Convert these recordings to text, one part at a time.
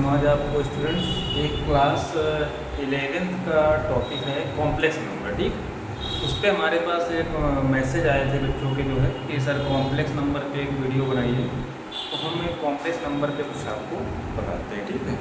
हम आज आपको स्टूडेंट्स एक क्लास 11th का टॉपिक है कॉम्प्लेक्स नंबर। ठीक, उस पर हमारे पास एक मैसेज आए थे बच्चों के जो है कि सर कॉम्प्लेक्स नंबर पे एक वीडियो बनाइए। तो हम एक कॉम्प्लेक्स नंबर पे कुछ आपको बताते हैं। ठीक है,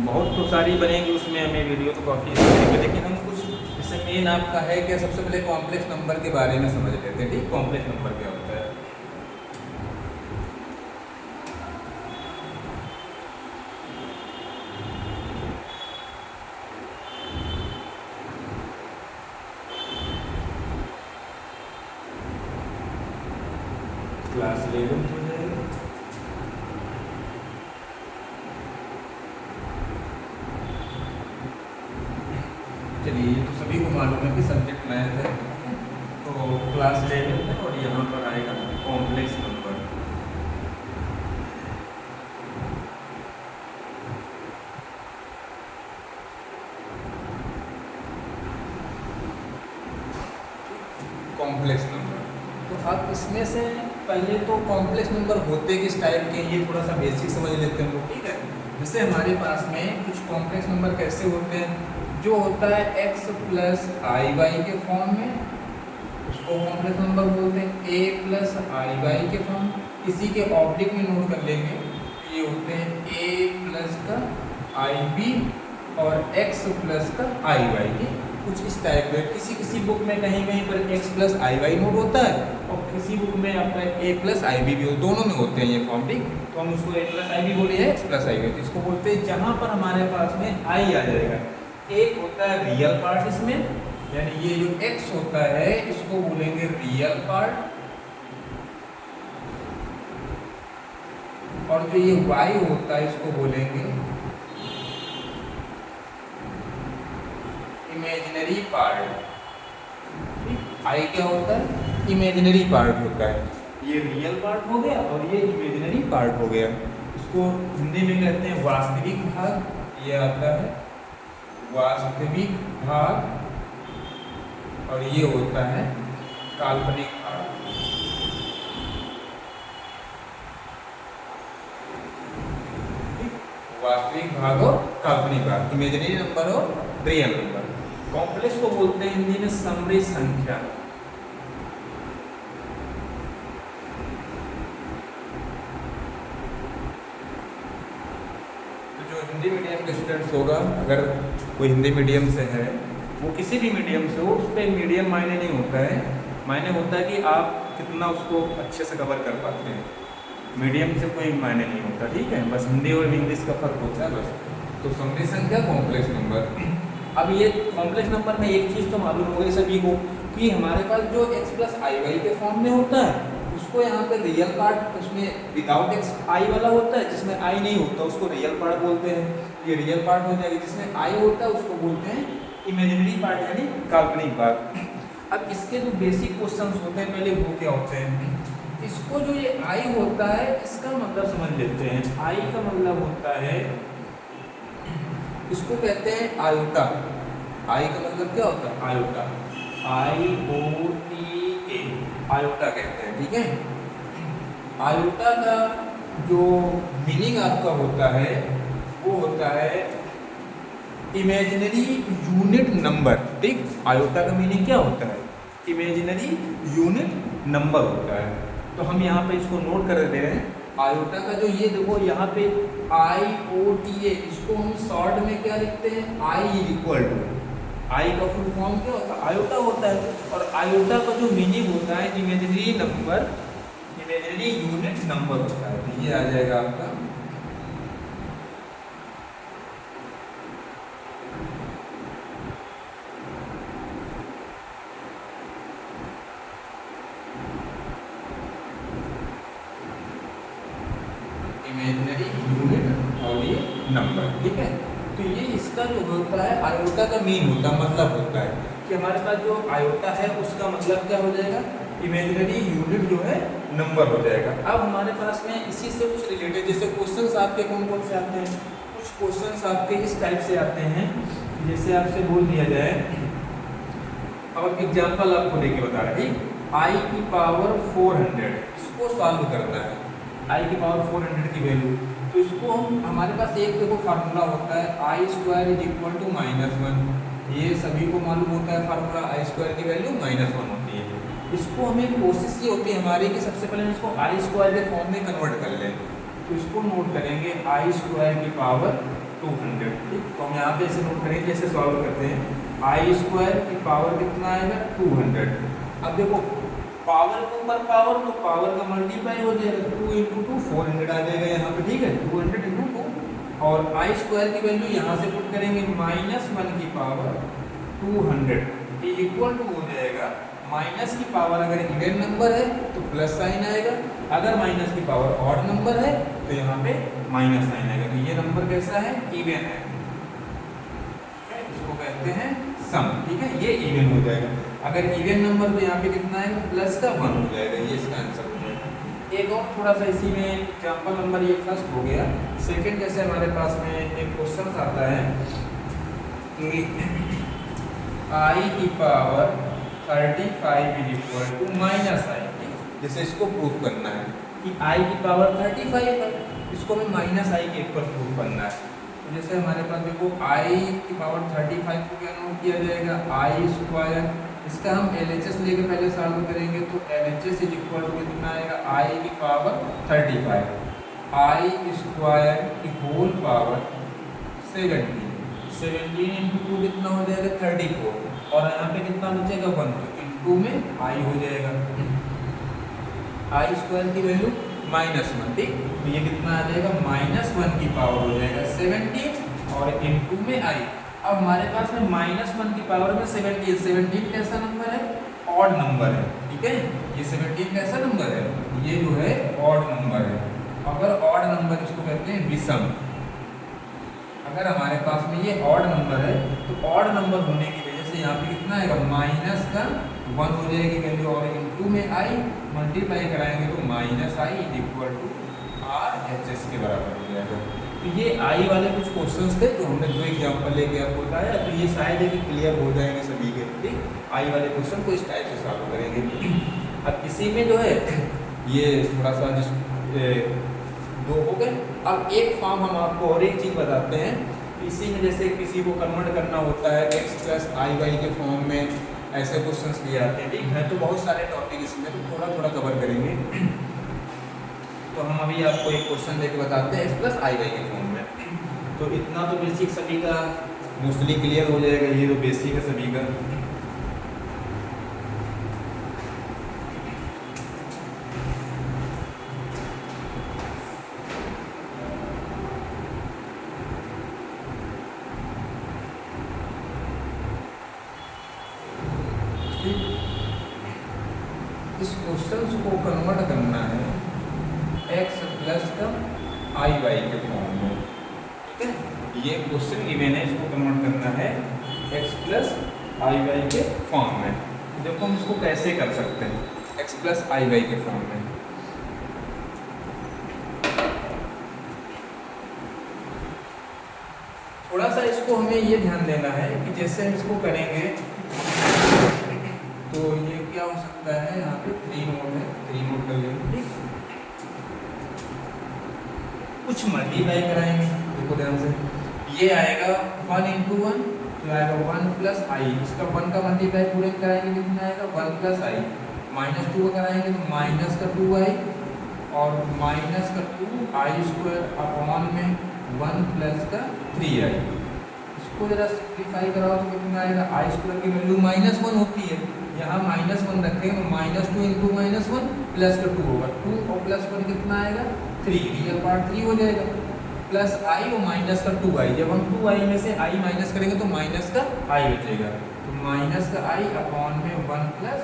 बहुत तो सारी बनेंगी उसमें, हमें वीडियो तो काफ़ी बनेंगे, लेकिन हम कुछ जैसे मेन आपका है कि सबसे पहले कॉम्प्लेक्स नंबर के बारे में समझ लेते हैं। ठीक, कॉम्प्लेक्स नंबर क्या होता है। क्लास 11 हो जाएगा। चलिए, ये तो सभी को मालूम है कि सब्जेक्ट मैथ है, तो क्लास 11 है और यहाँ पर आएगा कॉम्प्लेक्स नंबर। कॉम्प्लेक्स नंबर, तो आप इसमें से पहले तो कॉम्प्लेक्स नंबर होते किस टाइप के, ये थोड़ा सा बेसिक समझ लेते हैं लोग। ठीक है, जैसे हमारे पास में कुछ कॉम्प्लेक्स नंबर कैसे होते हैं, जो होता है x प्लस आई वाई के फॉर्म में, उसको कॉम्प्लेक्स नंबर बोलते हैं। a प्लस आई वाई के फॉर्म, इसी के ऑब्लिक में नोट कर लेंगे, ये होते हैं a प्लस का आई बी और x प्लस का आई वाई के, कुछ इस टाइप के। किसी किसी बुक में कहीं कहीं पर x प्लस आई वाई नोट होता है और किसी बुक में आपका a प्लस आई बी भी हो, दोनों में होते हैं ये फॉर्म। ठीक, तो हम उसको a प्लस आई बी बोले, x प्लस आई वाई, इसको बोलते हैं जहाँ पर हमारे पास में i आ जाएगा। एक होता है रियल पार्ट इसमें, यानी ये जो x होता है इसको बोलेंगे रियल पार्ट, और जो ये y होता है इसको बोलेंगे इमेजिनरी पार्ट। आई क्या होता है, इमेजिनरी पार्ट होता है। ये रियल पार्ट हो गया और ये इमेजिनरी पार्ट हो गया। इसको हिंदी में कहते हैं वास्तविक भाग, ये आता है वास्तविक भाग, और ये होता है काल्पनिक भाग। वास्तविक भाग और काल्पनिक भाग, इमेजिनरी नंबर और रियल नंबर। कॉम्प्लेक्स को बोलते हैं हिंदी में समृद्ध संख्या। तो जो हिंदी मीडियम के स्टूडेंट्स होगा, अगर कोई हिंदी मीडियम से है, वो किसी भी मीडियम से हो, उस पर मीडियम मायने नहीं होता है। मायने होता है कि आप कितना उसको अच्छे से कवर कर पाते हैं। मीडियम से कोई मायने नहीं होता। ठीक है, बस हिंदी और इंग्लिश का फर्क होता है बस। तो समृद्ध संख्या कॉम्प्लेक्स नंबर। अब ये कॉम्प्लेक्स नंबर में एक चीज़ तो मालूम हो गई सभी को कि हमारे पास जो x प्लस आई वाई के फॉर्म में होता है, उसको यहाँ पे रियल पार्ट, उसमें विदाउट x आई वाला होता है, जिसमें आई नहीं होता उसको रियल पार्ट बोलते हैं। ये रियल पार्ट हो जाएगा। जिसमें आई होता है उसको बोलते हैं इमेजिनरी पार्ट, यानी काल्पनिक पार्ट। अब इसके जो बेसिक क्वेश्चन होते हैं पहले वो क्या होते हैं, इसको जो ये आई होता है इसका मतलब समझ लेते हैं। आई का मतलब होता है, इसको कहते हैं आयोटा। आई का मतलब क्या होता है, आयोटा, IOTA, आयोटा कहते हैं। ठीक है, आयोटा का जो मीनिंग आपका होता है वो होता है इमेजिनरी यूनिट नंबर। ठीक, आयोटा का मीनिंग क्या होता है, इमेजिनरी यूनिट नंबर होता है। तो हम यहाँ पे इसको नोट कर दे रहे हैं। आयोटा का जो ये देखो यहाँ पे IOTA, इसको हम शॉर्ट में क्या लिखते हैं, I इक्वल टू, आई का फुल फॉर्म क्या होता है, आयोटा होता है। और आयोटा का जो मीनिंग होता है imaginary number, imaginary unit number होता है। तो ये आ जाएगा आपका इमेजिनरी यूनिट और ये नंबर। ठीक है, तो ये इसका जो होता है आयोटा का मीन होता है, मतलब होता है कि हमारे पास जो आयोटा है उसका मतलब क्या हो जाएगा, इमेजिनरी यूनिट जो है नंबर हो जाएगा। अब हमारे पास में इसी से कुछ रिलेटेड जैसे क्वेश्चंस आपके कौन कौन से आते हैं, कुछ क्वेश्चंस आपके इस टाइप से आते हैं, जैसे आपसे बोल दिया जाए, अब एग्जाम्पल आपको देके बता रहे हैं। ठीक, आई की पावर 400, इसको सॉल्व करना है। आई की पावर 400 की वैल्यू, तो इसको हम हमारे पास एक देखो फार्मूला होता है आई स्क्वायर इज इक्वल टू -1, ये सभी को मालूम होता है फार्मूला, आई स्क्वायर की वैल्यू -1 होती है। इसको हमें कोशिश ये होती है हमारी कि सबसे पहले हम इसको आई स्क्वायर के फॉर्म में कन्वर्ट कर लें। तो इसको नोट करेंगे आई स्क्वायर की पावर 200, ठीक। तो हम यहाँ पे इसे नोट करेंगे, जैसे सॉल्व करते हैं, आई स्क्वायर की पावर कितना आएगा 200। अब देखो पावर के ऊपर पावर, तो पावर का मल्टीप्लाई हो जाएगा, 2 × 2 400 आ जाएगा यहाँ पे, ठीक है, 200 × 2। और आई स्क्वायर की वैल्यू यहाँ से पुट करेंगे, -1 की पावर 200 इक्वल टू हो जाएगा, माइनस की पावर अगर इवन नंबर है तो प्लस साइन आएगा, अगर माइनस की पावर ऑड नंबर है तो यहाँ पे माइनस साइन आएगा। तो ये नंबर कैसा है, इवन है, इसको कहते हैं सम, ठीक है, ये इवन हो जाएगा। अगर इवन नंबर तो यहाँ पे कितना है, प्लस का 1 हो जाएगा, ये इसका आंसर हो जाएगा। एक और थोड़ा सा इसी में एग्जाम्पल नंबर, ये फर्स्ट हो गया। सेकंड जैसे हमारे पास में एक क्वेश्चन आता है कि आई की power 35 is equal to -i, जैसे इसको प्रूफ करना है कि आई की पावर 35 है, इसको हमें -i के ऊपर प्रूफ करना है। तो जैसे हमारे पास देखो आई की पावर 35 को क्या नोट किया जाएगा, आई स्क्वायर, इसका हम LHS लेके पहले सॉल्व करेंगे, तो LHS इज इक्वल टू कितना आएगा, आई की पावर 35, आई स्क्वायर की होल पावर 17 × 2 कितना हो जाएगा 34, और यहाँ पे कितना बचेगा 1, तो इनटू में आई हो जाएगा, आई स्क्वायर की वैल्यू -1, ठीक। तो ये कितना आ जाएगा, -1 की पावर हो जाएगा 17 और इनटू में आई। अब हमारे पास में -1 की पावर में 17 कैसा नंबर है, ऑड नंबर है, ठीक है, ये 17 कैसा नंबर है, ये जो है ऑड नंबर है। अगर ऑड नंबर इसको कहते हैं विषम, अगर हमारे पास में ये ऑड नंबर है तो ऑड नंबर होने की वजह से यहाँ पे कितना आएगा, -1 हो जाएगी वैल्यू, और इनटू में आई मल्टीप्लाई कराएंगे तो -i is equal to RHS के बराबर हो जाएगा। तो ये आई वाले कुछ क्वेश्चंस थे जो हमने 2 एग्जाम्पल लेके आपको बताया, तो ये शायद है कि क्लियर हो जाएंगे सभी के, ठीक। आई वाले क्वेश्चन को इस टाइप से सॉल्व करेंगे। अब इसी में जो है ये थोड़ा सा दो हो गए। अब एक फॉर्म हम आपको और एक चीज़ बताते हैं, इसी में जैसे किसी को कन्वर्ट करना होता है x + iy के फॉर्म में, ऐसे क्वेश्चंस दिए आते हैं, ठीक है। तो बहुत सारे टॉपिक इसमें तो थोड़ा थोड़ा कवर करेंगे। तो हम अभी आपको एक क्वेश्चन लेके बताते हैं x + iy के फॉर्म में। तो इतना तो बेसिक सभी का मोस्टली क्लियर हो जाएगा, ये तो बेसिक है सभी का। इस क्वेश्चन को कन्वर्ट करना है x + iy के फॉर्म में, ठीक है। ये क्वेश्चन गिवन है, इसको कन्वर्ट करना है x + iy के फॉर्म में। देखो हम इसको कैसे कर सकते हैं, x + iy के फॉर्म में। थोड़ा सा इसको हमें ये ध्यान देना है कि जैसे हम इसको करेंगे तो ये क्या हो सकता है, यहाँ पे 3 नोड है, 3 नोड कर लेंगे, ठीक। कुछ मल्टीप्लाई कराएंगे, देखो ध्यान से, ये आएगा 1 × 1, तो आएगा 1 + i, इसका 1 का मल्टीप्लाई पूरे कराएंगे कितना आएगा 1 + i, -2 का कराएंगे तो -2i, और -2i² अपॉन में 1 + 3i। इसको जरा सिंप्लीफाई कराओ तो कितना आएगा, i² की वैल्यू -1 होती है, यहाँ -1 रखेंगे तो -2 × -1 +2 होगा, 2 और +1 कितना आएगा 3, रियल पार्ट 3 हो जाएगा, प्लस i और -2i, जब हम 2i में से i माइनस करेंगे तो -i बचेगा, तो -i अपॉन में 1 +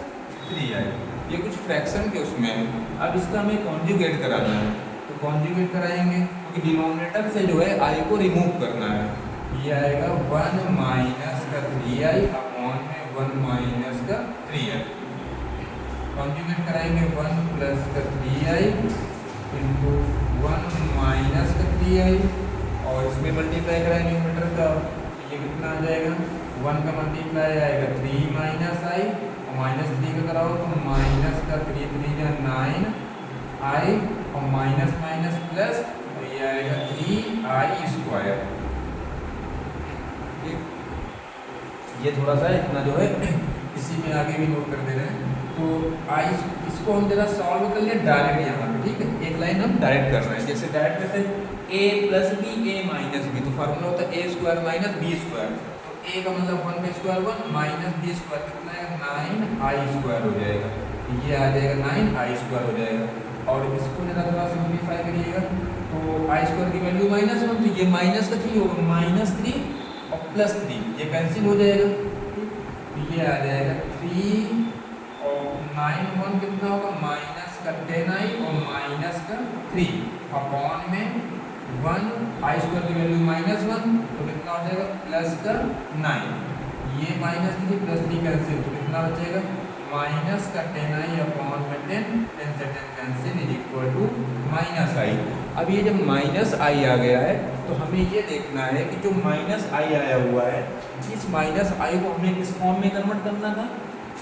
3i। ये कुछ फ्रैक्शन के उसमें है। अब इसका हमें कॉन्जुगेट कराना है, तो कॉन्जुगेट कराएंगे क्योंकि डिनोमिनेटर से जो है i को रिमूव करना है। ये आएगा 1 - 3i अपॉन में 1 - 3i। कॉन्जुगेट कराएंगे 1 + 3i इंटू 1 - 3i, और इसमें मल्टीप्लाई कराएंगे न्यूमरेटर का, ये कितना आ जाएगा, 1 का मल्टीप्लाई आएगा 3 - i, और -3 का कराओ तो -3 3 9i, और माइनस प्लस, तो ये आएगा 3i²। ये थोड़ा सा इतना जो है इसी में आगे भी नोट कर दे रहे हैं। तो आई इसको हम जरा सॉल्व कर लिए डायरेक्ट यहाँ पे, ठीक है। एक लाइन हम डायरेक्ट कर रहे हैं, जैसे डायरेक्ट कैसे a + b a - b, तो फार्मूला होता है a² - b²। तो a का मतलब 1 का स्क्वायर 1 माइनस b² कितना है 9i² हो जाएगा। ये आ जाएगा 9i² हो जाएगा। और इसको जरा थोड़ा सिंप्लीफाई करिएगा तो i² की वैल्यू -1, तो ये माइनस का 3 होगा, -3 और +3 ये कैंसिल हो जाएगा। तो ये आ जाएगा 3 और 9 1 कितना होगा -10i और -3 अपॉन में 1 i² की वैल्यू -1 तो कितना हो जाएगा +9। ये -3 +3 कैंसिल तो कितना बचेगा -10i अपॉन में 10 10 से 10 कैंसिल =-i। अब ये जब -i आ गया है तो हमें ये देखना है कि जो -i आया हुआ है इस -i को हमें किस फॉर्म में कन्वर्ट करना था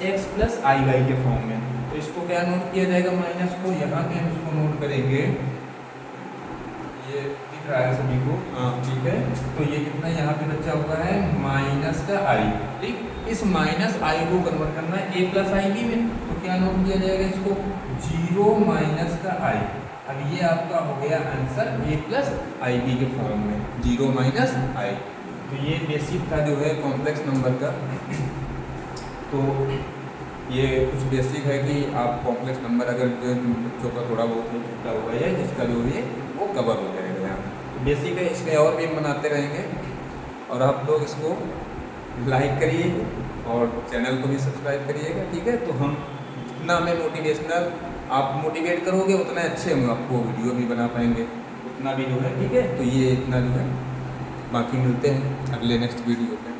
x + iy के फॉर्म में। तो इसको क्या नोट किया जाएगा माइनस को, यहाँ पे हम इसको नोट करेंगे, ये दिख रहा है सभी को, हाँ ठीक है। तो ये कितना यहाँ पे बचा हुआ है -i, ठीक। इस -i को कन्वर्ट करना है a + ib में, तो क्या नोट किया जाएगा इसको 0 - i। अब ये आपका हो गया आंसर a + ib के फॉर्म में 0 - i। तो ये बेसिक था जो है कॉम्प्लेक्स नंबर का। तो ये कुछ बेसिक है कि आप कॉम्प्लेक्स नंबर अगर जो बच्चों का थोड़ा बहुत छूटा हुआ है जिसका जो है वो कवर हो जाएगा यहाँ। तो बेसिक है, इसमें और भी हम बनाते रहेंगे। और आप लोग इसको लाइक करिए और चैनल को भी सब्सक्राइब करिएगा, ठीक है। तो हम जितना हमें मोटिवेशनल आप मोटिवेट करोगे उतना अच्छे हम आपको वीडियो भी बना पाएंगे, उतना भी जो है, ठीक है। तो ये इतना जो है, बाकी मिलते हैं अगले नेक्स्ट वीडियो पे।